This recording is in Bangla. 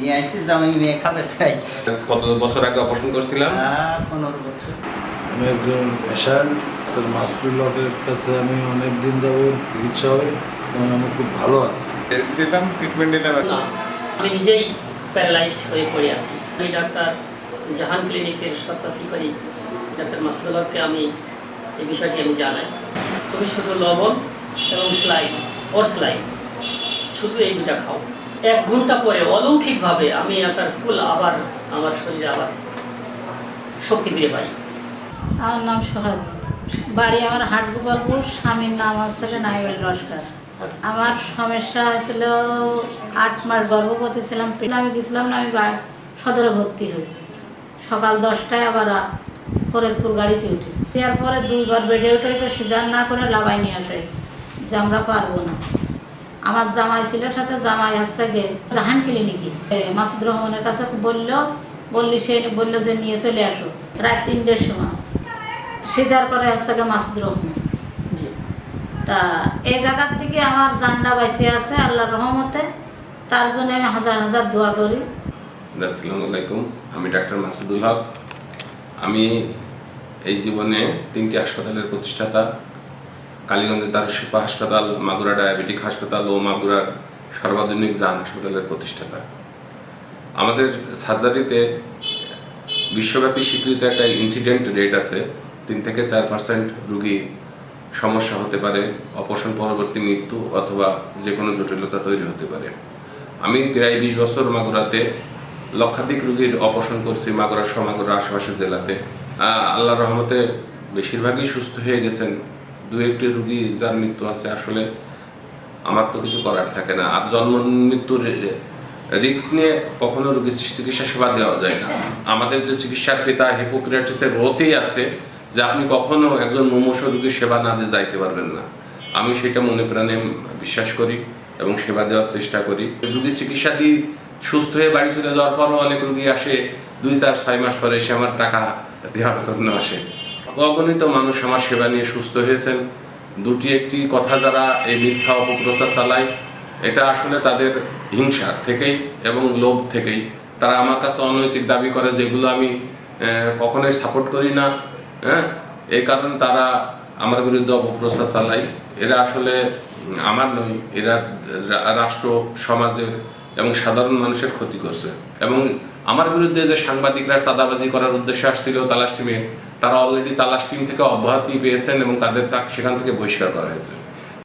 নিয়ে আইছি যে আমি মেয়ে খাবে তাই। কত বছর আগে অপারেশন করছিলাম? 15 বছর। আমি একজন পেশেন্ট, মাসুদুল্লাহের কাছে আমি অনেক দিন যাব চিকিৎসা হই এবং আমি খুব ভালো আছি। দিতাম ট্রিটমেন্ট দিতাম। না, আমি নিজেই প্যারালাইজড হয়ে পড়ে আছি। আমি ডাক্তার জাহান ক্লিনিকের সত্যাধিকারী ডাক্তার মাসুদুল্লাহকে আমি এই বিষয়টি আমি জানাই। তুমি শুধু লবণ এবং স্লাইড শুধু এই দুটা খাও। 1 ঘন্টা পরে অলৌকিকভাবে আমি একার ফুল আবার আমার শরীরে আবার শক্তি ফিরে পাই। আমার নাম সোহাগ, বাড়ি আমার হাটগোপালপুর, স্বামীর নাম হচ্ছে নাইবেল লস্কর। আমার সমস্যা হয়েছিল 8 মাস গর্ভবতী ছিলাম। আমি গেছিলাম না, আমি সদরে ভর্তি হই সকাল 10টায়, আবার ফরিদপুর গাড়িতে উঠি। এরপরে 2বার বেডে উঠেছে, সিজার না করে লাভাই নিয়ে আসে যে আমরা পারবো না। আমার জামাই ছিল সাথে, জামাই আসছে গে জাহান ক্লিনিকে মাসুদ রহমানের কাছে সে বললো যে নিয়ে চলে আসো। রাত 3টের সময় সিজার করে আসছে গে মাসুদ রহমান। তা এই জায়গার থেকে আমার জানটা বাইসে আছে আল্লাহর রহমতে, তার জন্য আমি হাজার হাজার দোয়া করি। আসসালামু আলাইকুম, আমি ডাক্তার মাসুদুল হক। আমি এই জীবনে 3টি হাসপাতালের প্রতিষ্ঠাতা। কালীগঞ্জের দারুস শিফা হাসপাতাল, মাগুরা ডায়াবেটিক হাসপাতাল ও মাগুরার সর্বাধুনিক জাহান হাসপাতালের প্রতিষ্ঠাতা। আমাদের সার্জারিতে বিশ্বব্যাপী স্বীকৃত একটা ইনসিডেন্ট রেট আছে। 3 থেকে 4% রোগী সমস্যা হতে পারে, অপারেশন পরবর্তী মৃত্যু অথবা যে কোনো জটিলতা তৈরি হতে পারে। আমি প্রায় 20 বছর মাগুরাতে লক্ষাধিক রোগীর অপারেশন করছি, মাগুরা সহ মাগুরার আশেপাশের জেলাতে। আল্লাহর রহমতে বেশিরভাগই সুস্থ হয়ে গেছেন। 2-1টি রোগী যার মৃত্যু আছে, আসলে আমার তো কিছু করার থাকে না। আর জন্ম মৃত্যুর রিস্ক নিয়ে কখনো রোগীর চিকিৎসা সেবা দেওয়া যায় না। আমাদের যে চিকিৎসার পিতা হিপোক্রেটিসের ওতেই আছে যে আপনি কখনো একজন মুমূর্ষু রোগীর সেবা না দিয়ে যাইতে পারবেন না। আমি সেটা মনে প্রাণে বিশ্বাস করি এবং সেবা দেওয়ার চেষ্টা করি। রোগীর চিকিৎসা দিয়ে সুস্থ হয়ে বাড়ি চলে যাওয়ার পরও অনেক রোগী আসে 2-4-6 মাস পরে এসে আমার টাকা দেওয়ার জন্য আসে। অগণিত মানুষ আমার সেবা নিয়ে সুস্থ হয়েছেন। 2-1টি কথা যারা এই মিথ্যা অপপ্রচার চালায়, এটা আসলে তাদের হিংসা থেকেই এবং লোভ থেকেই। তারা আমার কাছে অনৈতিক দাবি করে, যেগুলো আমি কখনোই সাপোর্ট করি না। এই কারণে তারা আমার বিরুদ্ধে অপপ্রচার চালায়। এরা আসলে আমার নয়, এরা রাষ্ট্র, সমাজের এবং সাধারণ মানুষের ক্ষতি করছে। এবং আমার বিরুদ্ধে যে সাংবাদিকরা চাঁদাবাজি করার উদ্দেশ্যে আসছিল তালাশ টিমে, তারা অলরেডি তালাশ টিম থেকে অব্যাহতি পেয়েছেন এবং তাদের সেখান থেকে বহিষ্কার করা হয়েছে।